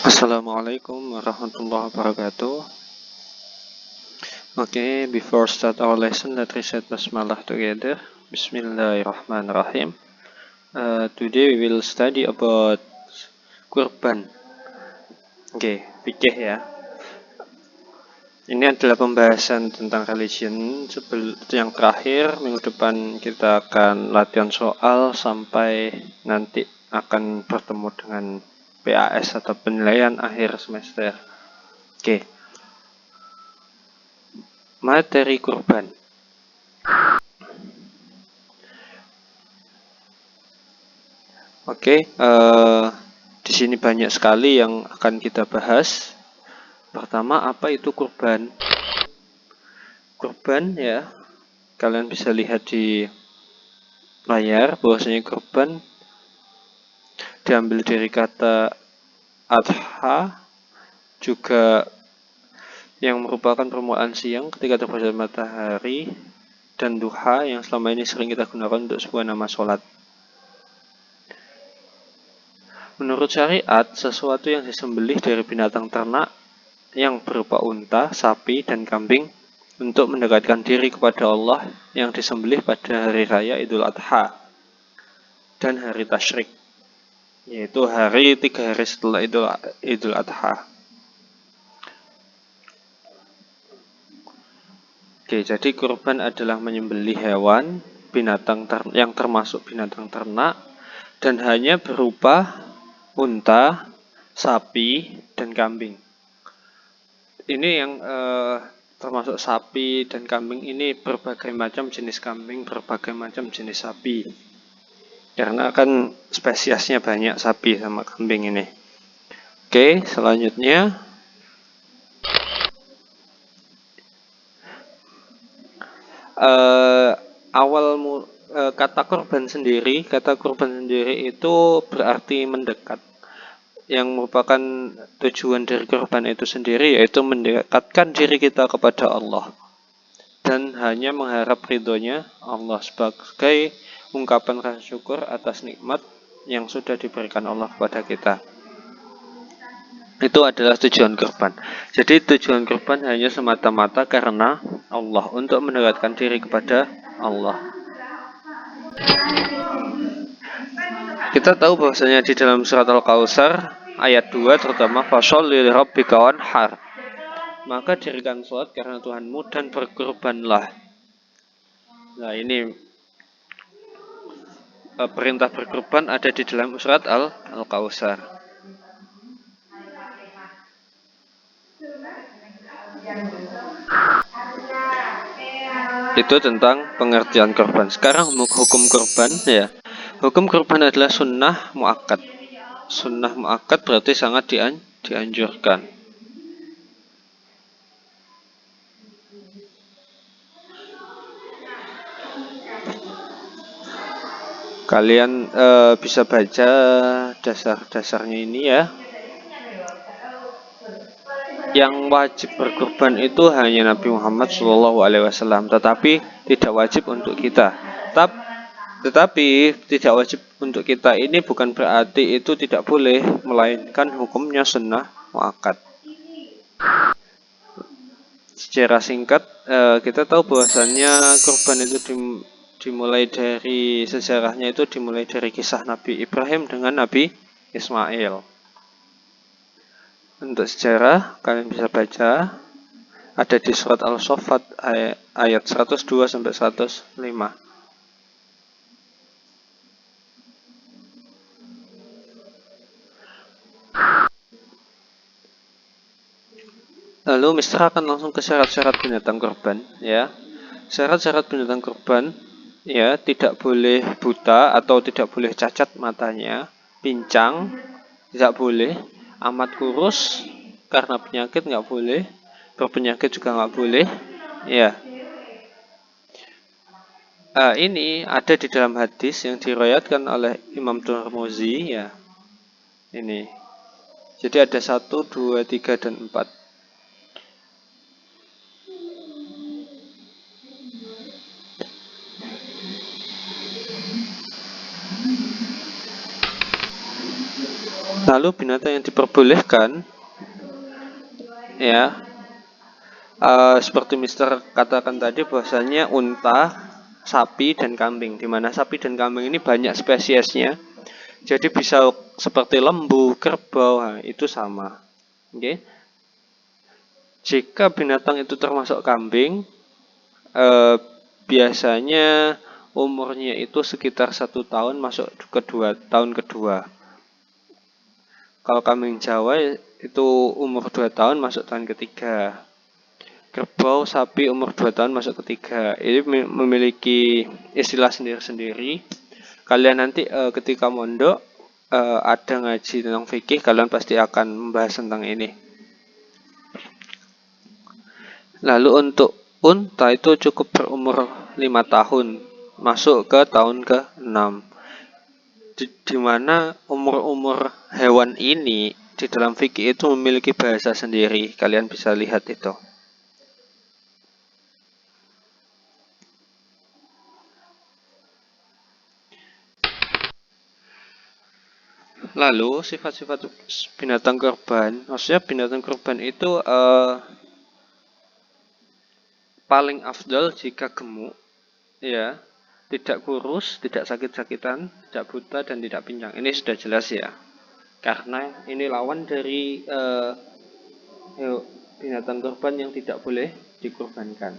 Assalamualaikum warahmatullahi wabarakatuh. Okay, before start our lesson, let's recite basmalah together. Bismillahirrahmanirrahim. Today we will study about kurban. Fikih ya. Ini adalah pembahasan tentang religion. Yang terakhir, minggu depan kita akan latihan soal sampai nanti akan bertemu dengan PAS atau penilaian akhir semester. Materi kurban. Di sini banyak sekali yang akan kita bahas. Pertama, apa itu kurban? Kurban ya, kalian bisa lihat di layar bahwasanya kurban diambil dari kata adha, juga yang merupakan permulaan siang ketika terbenam matahari, dan duha yang selama ini sering kita gunakan untuk sebuah nama sholat. Menurut syariat, sesuatu yang disembelih dari binatang ternak yang berupa unta, sapi, dan kambing untuk mendekatkan diri kepada Allah yang disembelih pada hari raya Idul Adha dan hari Tasyrik, yaitu 3 hari setelah Idul Adha. Jadi kurban adalah menyembelih hewan binatang yang termasuk binatang ternak dan hanya berupa unta, sapi, dan kambing. Ini yang termasuk sapi dan kambing ini berbagai macam jenis kambing, berbagai macam jenis sapi. Karena kan spesiesnya banyak sapi sama kambing ini. Selanjutnya kata kurban sendiri itu berarti mendekat. Yang merupakan tujuan dari kurban itu sendiri yaitu mendekatkan diri kita kepada Allah dan hanya mengharap ridhonya Allah sebagai ungkapan rasa syukur atas nikmat yang sudah diberikan Allah kepada kita. Itu adalah tujuan kurban. Jadi tujuan kurban hanya semata-mata karena Allah, untuk mendekatkan diri kepada Allah. Kita tahu bahwasanya di dalam surat Al-Kautsar ayat 2 terutama fasholli lirabbika wanhar. Maka dirikan salat karena Tuhanmu dan berkurbanlah. Nah, ini perintah berkurban ada di dalam surat Al-Kautsar. Itu tentang pengertian kurban. Sekarang hukum kurban ya. Hukum kurban adalah sunnah muakkad. Sunnah muakkad berarti sangat dianjurkan. Kalian bisa baca dasar-dasarnya ini ya. Yang wajib berkurban itu hanya Nabi Muhammad SAW, tetapi tidak wajib untuk kita. Tetapi tidak wajib untuk kita ini bukan berarti itu tidak boleh, melainkan hukumnya sunnah muakkad. Secara singkat, kita tahu bahwasannya kurban itu dimulai dari sejarahnya itu dimulai dari kisah Nabi Ibrahim dengan Nabi Ismail. Untuk sejarah kalian bisa baca, ada di surat Al-Saffat ayat 102 sampai 105. Lalu Mister akan langsung ke syarat-syarat binatang kurban ya. Syarat-syarat binatang kurban ya, tidak boleh buta atau tidak boleh cacat matanya, pincang tidak boleh, amat kurus karena penyakit nggak boleh, berpenyakit juga nggak boleh ya. Ini ada di dalam hadis yang diriwayatkan oleh Imam Tirmidzi ya. Ini. Jadi ada 1, 2, 3, dan 4. Lalu binatang yang diperbolehkan, ya, seperti Mister katakan tadi bahwasanya unta, sapi dan kambing. Di mana sapi dan kambing ini banyak spesiesnya. Jadi bisa seperti lembu, kerbau, itu sama. Oke. Jika binatang itu termasuk kambing, biasanya umurnya itu sekitar 1 tahun masuk tahun kedua. Kalau kambing Jawa itu umur 2 tahun masuk tahun ketiga. Kerbau, sapi umur 2 tahun masuk ketiga. Ini memiliki istilah sendiri-sendiri. Kalian nanti ketika mondok ada ngaji tentang fikih, kalian pasti akan membahas tentang ini. Lalu untuk unta itu cukup berumur 5 tahun, masuk ke tahun ke-6. Di mana umur-umur hewan ini di dalam fikih itu memiliki bahasa sendiri. Kalian bisa lihat itu. Lalu sifat-sifat binatang kurban, maksudnya binatang kurban itu paling afdal jika gemuk, ya, tidak kurus, tidak sakit-sakitan, tidak buta dan tidak pincang. Ini sudah jelas ya. Karena ini lawan dari binatang kurban yang tidak boleh dikurbankan.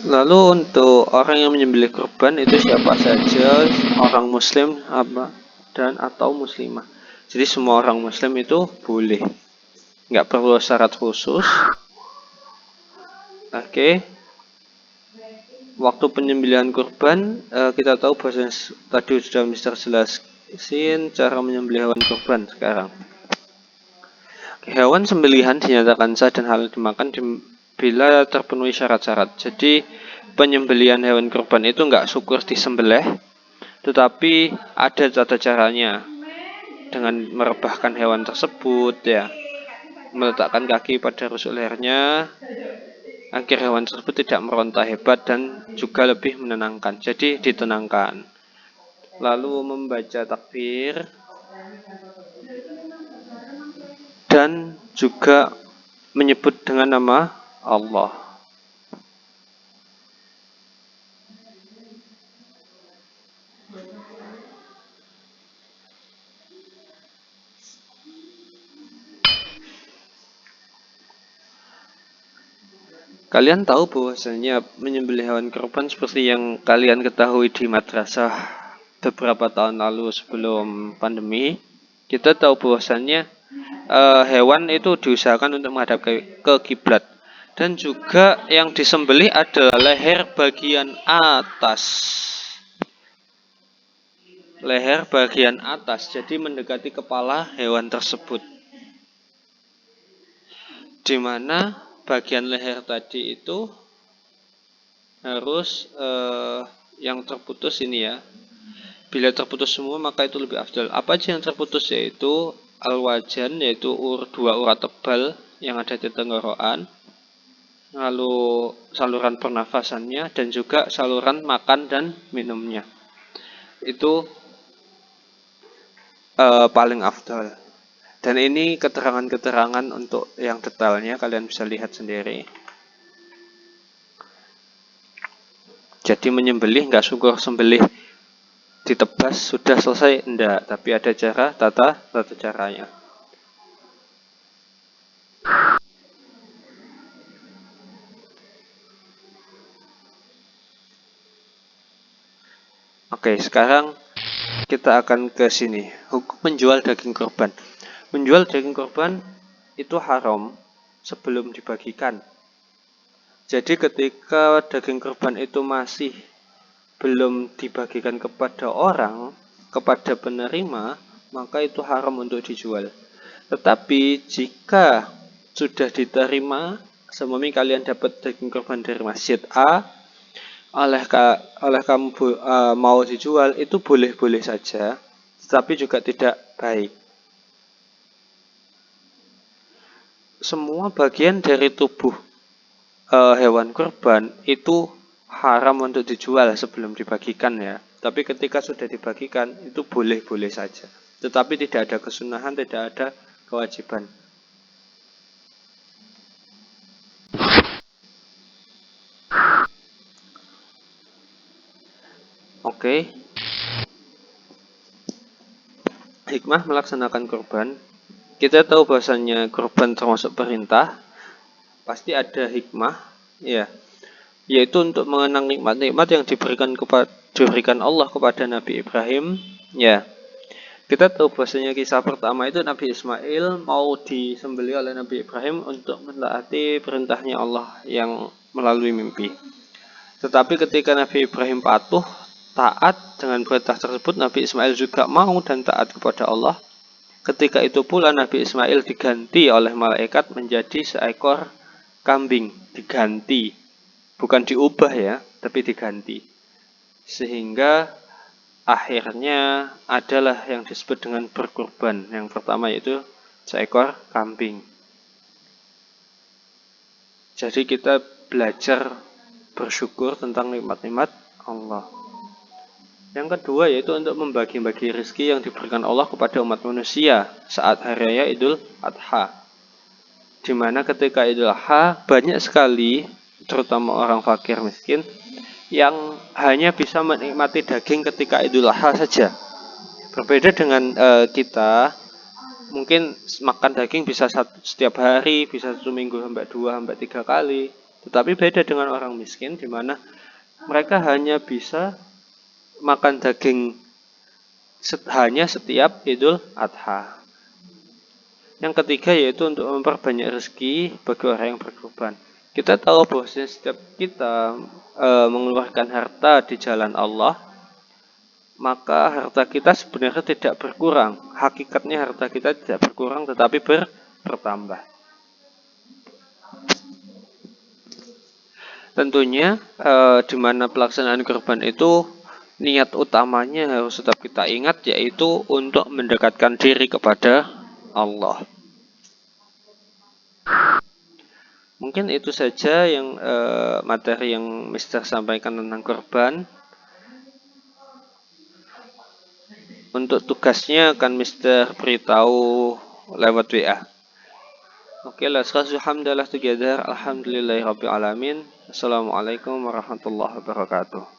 Lalu untuk orang yang menyembelih kurban itu siapa saja, orang muslim dan atau muslimah. Jadi semua orang muslim itu boleh, nggak perlu syarat khusus. Oke. Waktu penyembelihan kurban, kita tahu bahwa tadi sudah Mister jelasin cara menyembelih hewan kurban sekarang. Hewan sembelihan dinyatakan sah dan halal dimakan bila terpenuhi syarat-syarat. Jadi penyembelihan hewan kurban itu nggak syukur disembelih, tetapi ada tata caranya dengan merebahkan hewan tersebut, ya, meletakkan kaki pada rusuk lehernya agar hewan tersebut tidak meronta hebat dan juga lebih menenangkan. Jadi ditenangkan. Lalu membaca takbir dan juga menyebut dengan nama Allah. Kalian tahu bahwasanya menyembelih hewan kurban seperti yang kalian ketahui di madrasah beberapa tahun lalu sebelum pandemi, kita tahu bahwasanya hewan itu diusahakan untuk menghadap ke kiblat, dan juga yang disembelih adalah leher bagian atas. Leher bagian atas, jadi mendekati kepala hewan tersebut. Di mana bagian leher tadi itu harus yang terputus ini, ya. Bila terputus semua maka itu lebih afdal. Apa aja yang terputus? Yaitu al-wajan, yaitu dua urat tebal yang ada di tenggorokan, lalu saluran pernafasannya, dan juga saluran makan dan minumnya. Itu paling afdal. Dan ini keterangan-keterangan untuk yang detailnya kalian bisa lihat sendiri. Jadi menyembelih nggak syukur sembelih ditebas sudah selesai, enggak, tapi ada cara, tata caranya. Oke, sekarang kita akan ke sini. Hukum menjual daging kurban. Menjual daging kurban itu haram sebelum dibagikan. Jadi ketika daging kurban itu masih belum dibagikan kepada orang, kepada penerima, maka itu haram untuk dijual. Tetapi jika sudah diterima, semami kalian dapat daging kurban dari masjid A, oleh kamu mau dijual, itu boleh-boleh saja, tetapi juga tidak baik. Semua bagian dari tubuh hewan kurban itu haram untuk dijual sebelum dibagikan ya. Tapi ketika sudah dibagikan itu boleh-boleh saja. Tetapi tidak ada kesunahan, tidak ada kewajiban. Oke. Hikmah melaksanakan kurban. Kita tahu bahasanya kurban termasuk perintah. Pasti ada hikmah, ya, yaitu untuk mengenang nikmat-nikmat yang diberikan Allah kepada Nabi Ibrahim, ya. Kita tahu bahasanya kisah pertama itu Nabi Ismail mau disembelih oleh Nabi Ibrahim untuk menaati perintahnya Allah yang melalui mimpi. Tetapi ketika Nabi Ibrahim patuh, taat dengan perintah tersebut, Nabi Ismail juga mau dan taat kepada Allah. Ketika itu pula Nabi Ismail diganti oleh malaikat menjadi seekor kambing, diganti, bukan diubah ya, tapi diganti. Sehingga akhirnya adalah yang disebut dengan berkurban. Yang pertama yaitu seekor kambing. Jadi kita belajar bersyukur tentang nikmat-nikmat Allah. Yang kedua yaitu untuk membagi-bagi rezeki yang diberikan Allah kepada umat manusia saat hari raya Idul Adha. Di mana ketika Idul Adha banyak sekali, terutama orang fakir miskin, yang hanya bisa menikmati daging ketika Idul Adha saja. Berbeda dengan kita, mungkin makan daging bisa setiap hari, bisa 1 minggu sampai 2 sampai 3 kali. Tetapi beda dengan orang miskin, di mana mereka hanya bisa makan daging hanya setiap Idul Adha. Yang ketiga yaitu untuk memperbanyak rezeki bagi orang yang berkorban. Kita tahu bahwa setiap kita mengeluarkan harta di jalan Allah, maka harta kita sebenarnya tidak berkurang. Hakikatnya harta kita tidak berkurang tetapi bertambah. Tentunya di mana pelaksanaan kurban itu niat utamanya harus tetap kita ingat, yaitu untuk mendekatkan diri kepada Allah. Mungkin itu saja yang materi yang Mister sampaikan tentang kurban. Untuk tugasnya akan Mister beritahu lewat WA. Okay, let's go alhamdulillah together. Alhamdulillahirabbil alamin. Assalamualaikum warahmatullahi wabarakatuh.